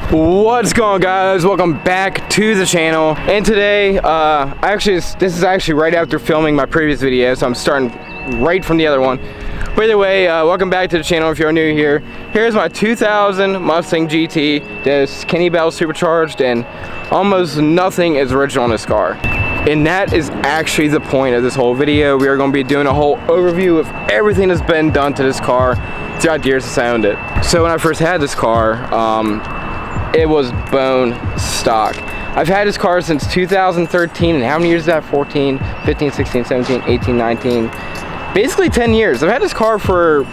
What's going on, guys? Welcome back to the channel. And today this is actually right after filming my previous video, so I'm starting right from the other one. But either way, welcome back to the channel if you're new here. Here's my 2000 Mustang GT. This Kenny Bell supercharged, and almost nothing is original in this car. And that is actually the point of this whole video. We are going to be doing a whole overview of everything that's been done to this car throughout the years since I owned it. So when I first had this car, it was bone stock. I've had this car since 2013, and how many years is that? 14, 15, 16, 17, 18, 19. Basically 10 years. I've had this car for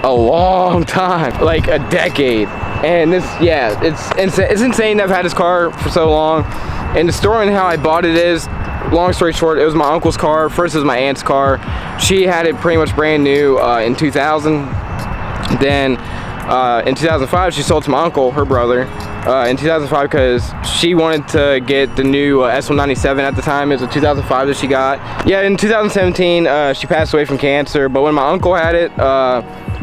a long time, like a decade. And this, yeah, it's insane that I've had this car for so long. And the story on how I bought it is, long story short, it was my uncle's car. First it was my aunt's car. She had it pretty much brand new in 2000. Then in 2005 she sold to my uncle, her brother, in 2005 because she wanted to get the new S197 at the time. It was a 2005 that she got. Yeah, in 2017 she passed away from cancer, but when my uncle had it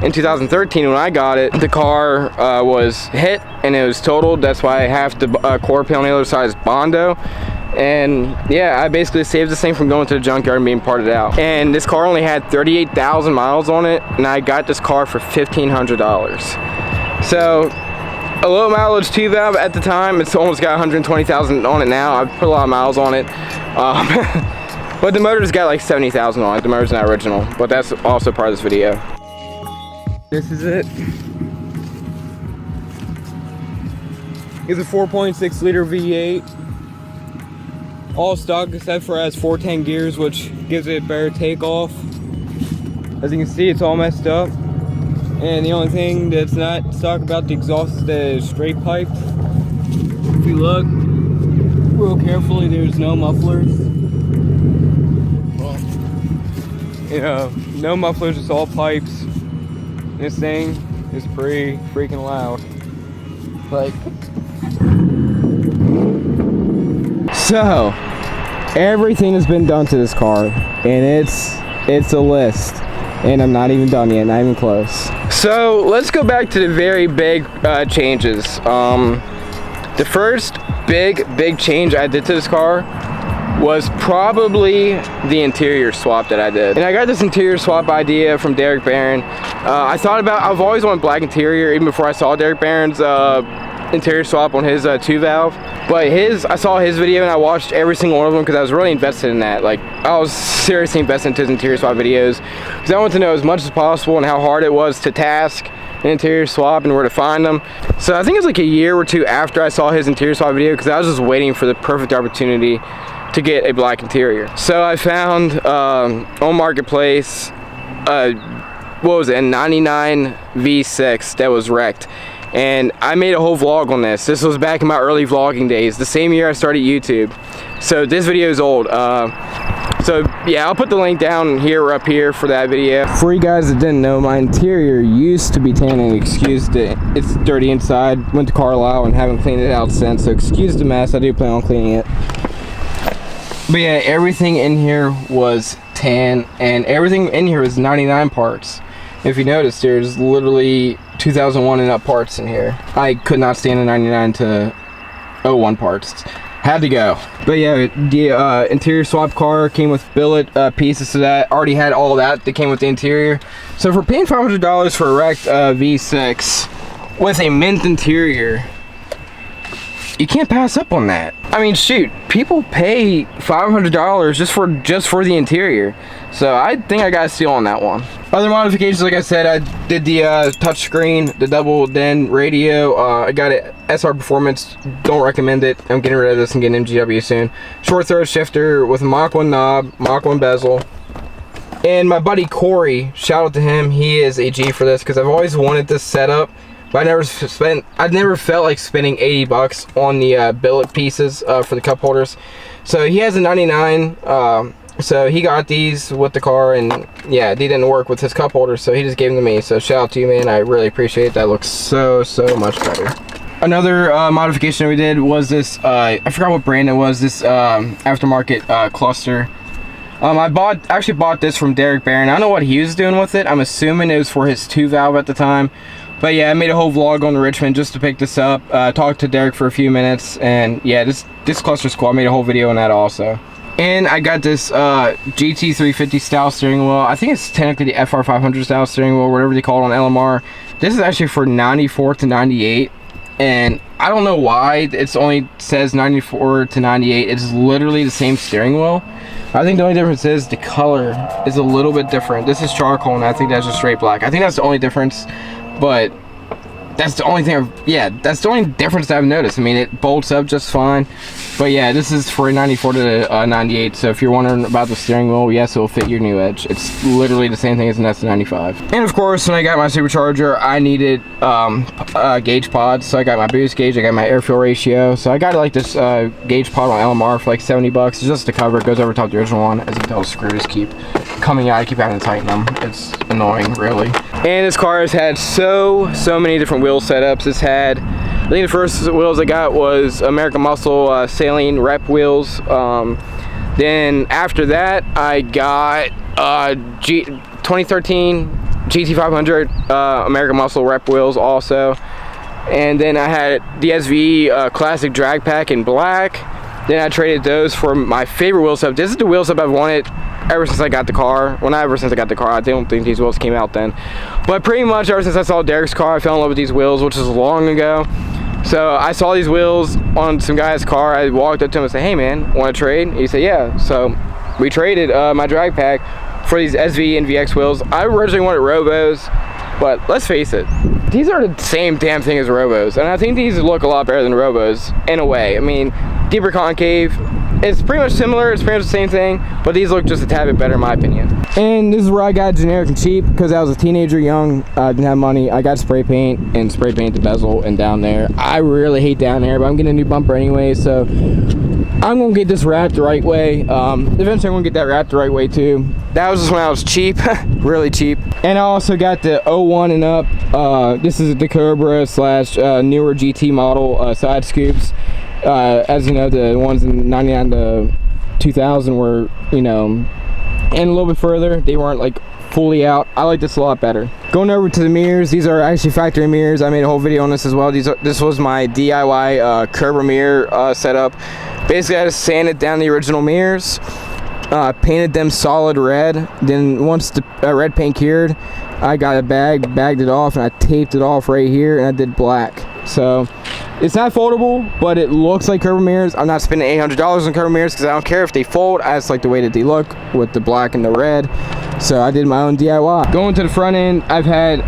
in 2013, when I got it, the car was hit and it was totaled. That's why I have the core panel on the other side is Bondo. And yeah, I basically saved this thing from going to the junkyard and being parted out. And this car only had 38,000 miles on it, and I got this car for $1,500. So a low mileage 2-valve at the time. It's almost got 120,000 on it now. I've put a lot of miles on it. But the motor's got like 70,000 on it. The motor's not original, but that's also part of this video. This is it. It's a 4.6 liter V8. All stock except for it has 410 gears, which gives it better takeoff. As you can see, it's all messed up. And the only thing that's not stock about the exhaust is the straight pipe. If you look real carefully, there's no mufflers. Well, you know, no mufflers, it's all pipes. This thing is pretty freaking loud. Like, so everything has been done to this car, and it's a list, and I'm not even done yet, not even close. So let's go back to the very big changes. The first big change I did to this car was probably the interior swap that I did. And I got this interior swap idea from Derek Barron. I've always wanted black interior even before I saw Derek Barron's interior swap on his 2-valve. But I saw his video and I watched every single one of them because I was really invested in that. Like, I was seriously invested into his interior swap videos because I wanted to know as much as possible and how hard it was to task an interior swap and where to find them. So I think it was like a year or two after I saw his interior swap video because I was just waiting for the perfect opportunity to get a black interior. So I found on Marketplace what was it, a 99 V6 that was wrecked. And I made a whole vlog on this. This was back in my early vlogging days, the same year I started YouTube. So this video is old. So yeah, I'll put the link down here or up here for that video. For you guys that didn't know, my interior used to be tan, and excuse it's dirty inside. Went to Carlisle and haven't cleaned it out since, so excuse the mess. I do plan on cleaning it. But yeah, everything in here was tan, and everything in here is 99 parts. If you notice, there's literally 2001 and up parts in here. I could not stand the 99 to 01 parts. Had to go. But yeah, the interior swap car came with billet pieces to that. Already had all that came with the interior. So for paying $500 for a wrecked V6 with a mint interior, you can't pass up on that. I mean, shoot, people pay $500 just for the interior. So I think I got a steal on that one. Other modifications, like I said, I did the touchscreen, the double DIN radio. I got it SR Performance. Don't recommend it. I'm getting rid of this and getting MGW soon. Short throw shifter with a Mach 1 knob, Mach 1 bezel. And my buddy Corey, shout out to him. He is a G for this because I've always wanted this setup. But I never felt like spending 80 bucks on the billet pieces for the cup holders. So he has a 99, so he got these with the car, and yeah, they didn't work with his cup holders, so he just gave them to me. So shout out to you, man. I really appreciate it. That looks so much better. Another modification we did was this, I forgot what brand it was, this aftermarket cluster. I actually bought this from Derek Barron. I don't know what he was doing with it. I'm assuming it was for his 2-valve at the time. But yeah, I made a whole vlog on Richmond just to pick this up. Talked to Derek for a few minutes, and yeah, this cluster's cool. I made a whole video on that also. And I got this GT 350 style steering wheel. I think it's technically the FR 500 style steering wheel, whatever they call it on LMR. This is actually for 94 to 98, and I don't know why it's only says 94 to 98. It's literally the same steering wheel. I think the only difference is the color is a little bit different. This is charcoal, and I think that's just straight black. I think that's the only difference, but that's the only thing. That's the only difference that I've noticed. I mean, it bolts up just fine. But yeah, this is for 94 to 98. So if you're wondering about the steering wheel, yes, it will fit your new Edge. It's literally the same thing as an S95. And of course, when I got my Supercharger, I needed gauge pods. So I got my boost gauge, I got my air fuel ratio. So I got like this gauge pod on LMR for like 70 bucks. It's just the cover. It goes over top of the original one. As you can tell, the screws keep coming out. I keep having to tighten them. It's annoying, really. And this car has had so many different wheel setups. It's had, I think the first wheels I got was American Muscle Saline Rep wheels. Then after that, I got 2013 GT 500 American Muscle Rep wheels also. And then I had the SV Classic Drag Pack in black. Then I traded those for my favorite wheel setup. This is the wheel setup I've wanted ever since I got the car. Well, not ever since I got the car. I don't think these wheels came out then. But pretty much ever since I saw Derek's car, I fell in love with these wheels, which was long ago. So I saw these wheels on some guy's car. I walked up to him and said, "Hey man, want to trade?" He said, "Yeah." So we traded my drag pack for these SV and VX wheels. I originally wanted Robos, but let's face it, these are the same damn thing as Robos. And I think these look a lot better than Robos in a way. I mean, deeper concave. It's pretty much similar, it's pretty much the same thing, but these look just a tad bit better in my opinion. And this is where I got generic and cheap, because I was a teenager, young, didn't have money. I got spray paint and spray paint the bezel and down there. I really hate down there, but I'm getting a new bumper anyway, so I'm gonna get this wrapped the right way. Eventually I'm gonna get that wrapped the right way too. That was just when I was cheap, really cheap. And I also got the 01 and up. This is the Cobra slash newer GT model side scoops. As you know, the ones in 99 to 2000 were, you know, and a little bit further, they weren't like fully out. I like this a lot better. Going over to the mirrors, these are actually factory mirrors. I made a whole video on this as well. This was my DIY Cobra mirror setup. Basically, I just sanded down the original mirrors, painted them solid red. Then once the red paint cured, I got a bagged it off, and I taped it off right here, and I did black. So it's not foldable, but it looks like Cobra mirrors. I'm not spending $800 on Cobra mirrors because I don't care if they fold. I just like the way that they look with the black and the red. So I did my own DIY. Going to the front end, I've had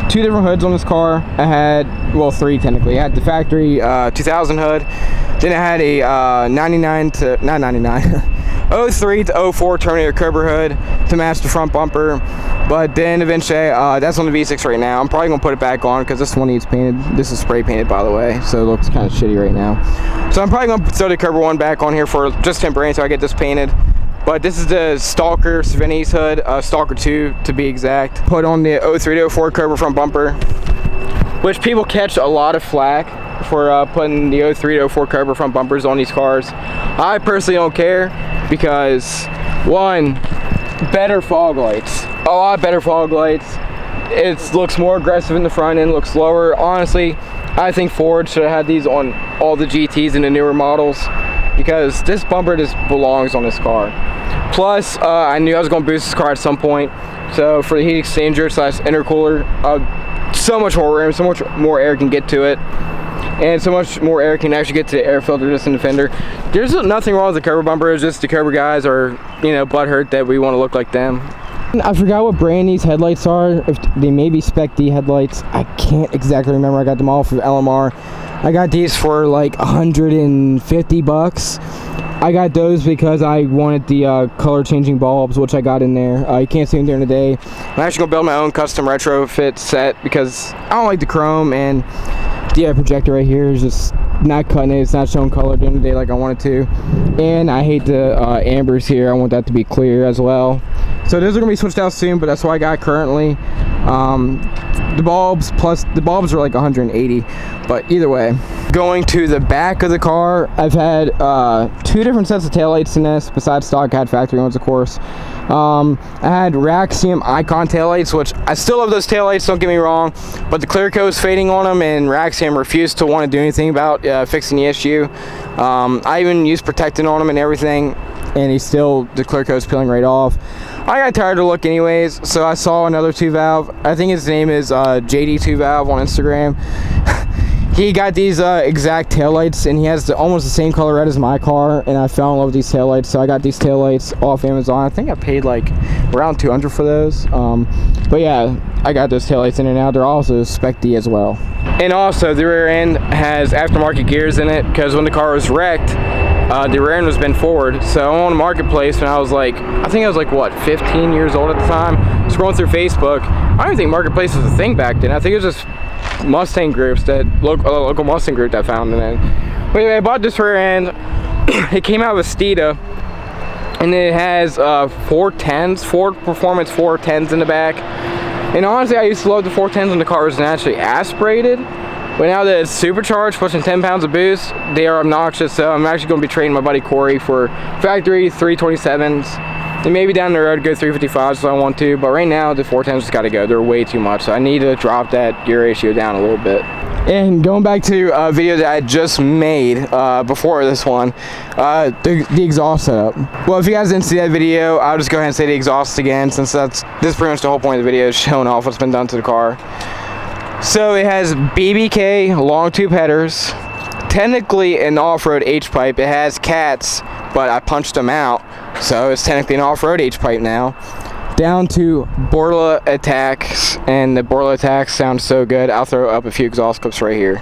2 different hoods on this car. I had, well, 3 technically. I had the factory 2000 hood. Then I had a 03 to 04 Terminator Cobra hood to match the front bumper. But then eventually, that's on the V6 right now. I'm probably gonna put it back on because this one needs painted. This is spray painted, by the way, so it looks kind of shitty right now. So I'm probably gonna throw the Cobra one back on here for just temporary until I get this painted. But this is the Stalker Svenny's hood, Stalker 2 to be exact. Put on the 03 to 04 Cobra front bumper, which people catch a lot of flack for putting the 03 to 04 Cobra front bumpers on these cars. I personally don't care because, one, better fog lights. A lot better fog lights. It looks more aggressive in the front end, looks slower. Honestly, I think Ford should have had these on all the GTs and the newer models because this bumper just belongs on this car. Plus, I knew I was going to boost this car at some point. So for the heat exchanger slash intercooler, so much more room, so much more air can get to it. And so much more air can actually get to the air filter just in the fender. There's nothing wrong with the Cobra bumper. It's just the Cobra guys are, you know, butthurt that we want to look like them. I forgot what brand these headlights are. If they may be Spec D headlights. I can't exactly remember. I got them off of LMR. I got these for like 150 bucks. I got those because I wanted the color changing bulbs, which I got in there. You can't see them during the day. I'm actually gonna build my own custom retrofit set because I don't like the chrome, and the projector right here is just not cutting it. It's not showing color during the day like I want it to. And I hate the ambers here. I want that to be clear as well. So those are gonna be switched out soon, but that's what I got currently. The bulbs are like 180, but either way. Going to the back of the car, I've had 2 different sets of taillights in this, besides stock. I had factory ones, of course. I had Raxium Icon taillights, which I still love those taillights, don't get me wrong, but the clear coat is fading on them, and Raxium refused to want to do anything about fixing the issue. I even used protectant on them and everything, and the clear coat's peeling right off. I got tired of the look anyways, so I saw another 2-valve. I think his name is JD 2-valve on Instagram. He got these exact taillights, and he has almost the same color red as my car, and I fell in love with these taillights, so I got these taillights off Amazon. I think I paid like around $200 for those. But yeah, I got those taillights in there now. They're also Spec D as well. And also, the rear end has aftermarket gears in it, because when the car was wrecked, the rear end was bent forward. So I'm on the marketplace when I think I was like, what, 15 years old at the time, scrolling through Facebook. I don't even think marketplace was a thing back then. I think it was just Mustang groups, that local Mustang group that found it in. But anyway, I bought this rear end. It came out with Steeda, and it has 410s, Ford Performance 410s in the back. And honestly, I used to love the 410s when the car was naturally aspirated. But now that it's supercharged, pushing 10 pounds of boost, they are obnoxious. So I'm actually going to be trading my buddy Corey for factory 327s. And maybe down the road go 355s if I want to. But right now, the 410s just got to go. They're way too much. So I need to drop that gear ratio down a little bit. And going back to a video that I just made before this one, the exhaust setup. Well, if you guys didn't see that video, I'll just go ahead and say the exhaust again, since this is pretty much the whole point of the video, is showing off what's been done to the car. So it has BBK long tube headers, technically an off-road H-pipe. It has cats, but I punched them out, so it's technically an off-road H-pipe now. Down to Borla attacks, and the Borla attacks sound so good. I'll throw up a few exhaust clips right here.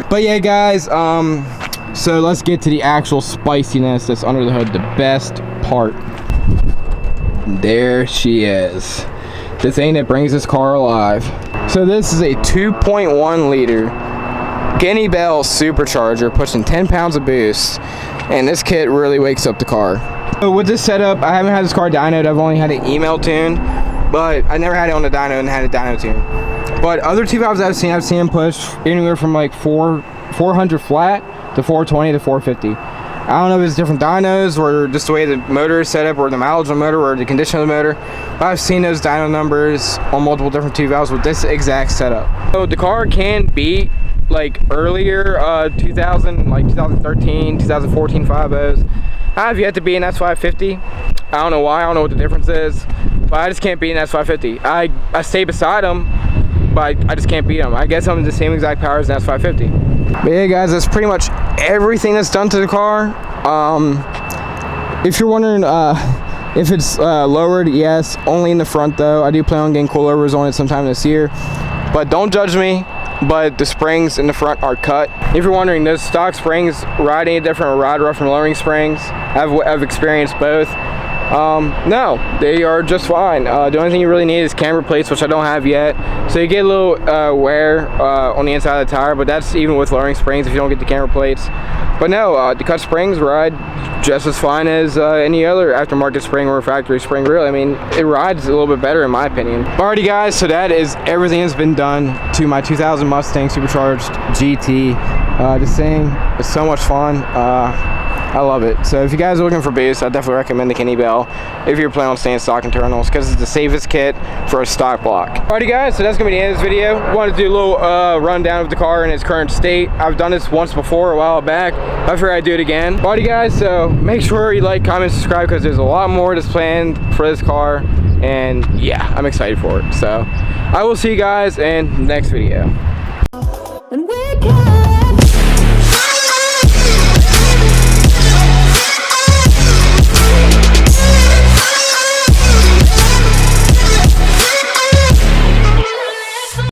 But yeah, guys, so let's get to the actual spiciness that's under the hood, the best part. There she is, the thing that brings this car alive. So this is a 2.1 liter Guinea Bell supercharger, pushing 10 pounds of boost, and this kit really wakes up the car. So with this setup, I haven't had this car dynoed. I've only had an email tune, but I never had it on the dyno and had a dyno tune. But other 2.5s I've seen them push anywhere from like 400 flat to 420 to 450. I don't know if it's different dynos or just the way the motor is set up, or the mileage on the motor, or the condition of the motor. But I've seen those dyno numbers on multiple different 2.5s with this exact setup. So the car can beat like earlier 2013, 2014 5.0s. I've yet to be in S550. I don't know why. I don't know what the difference is, but I just can't beat an S550. I stay beside them, but I just can't beat them. I guess I'm the same exact power as an S550. But yeah, guys, that's pretty much everything that's done to the car. If you're wondering if it's lowered, yes, only in the front though. I do plan on getting coilovers on it sometime this year, but don't judge me. But the springs in the front are cut. If you're wondering, those stock springs ride any different or ride rough from lowering springs? I've experienced both. No, they are just fine. The only thing you really need is camber plates, which I don't have yet. So you get a little wear on the inside of the tire, but that's even with lowering springs if you don't get the camber plates. But no, the cut springs ride just as fine as any other aftermarket spring or factory spring, really. I mean, it rides a little bit better in my opinion. Alrighty guys, so that is everything that's been done to my 2000 Mustang Supercharged GT. This thing is so much fun. I love it. So if you guys are looking for boost, I definitely recommend the Guinea Bell if you're planning on staying stock internals, because it's the safest kit for a stock block. Alrighty guys, so that's gonna be the end of this video. I wanted to do a little rundown of the car in its current state. I've done this once before a while back. I figured I'd do it again. Alrighty guys, so make sure you like, comment, subscribe, because there's a lot more that's planned for this car, and yeah, I'm excited for it. So I will see you guys in the next video.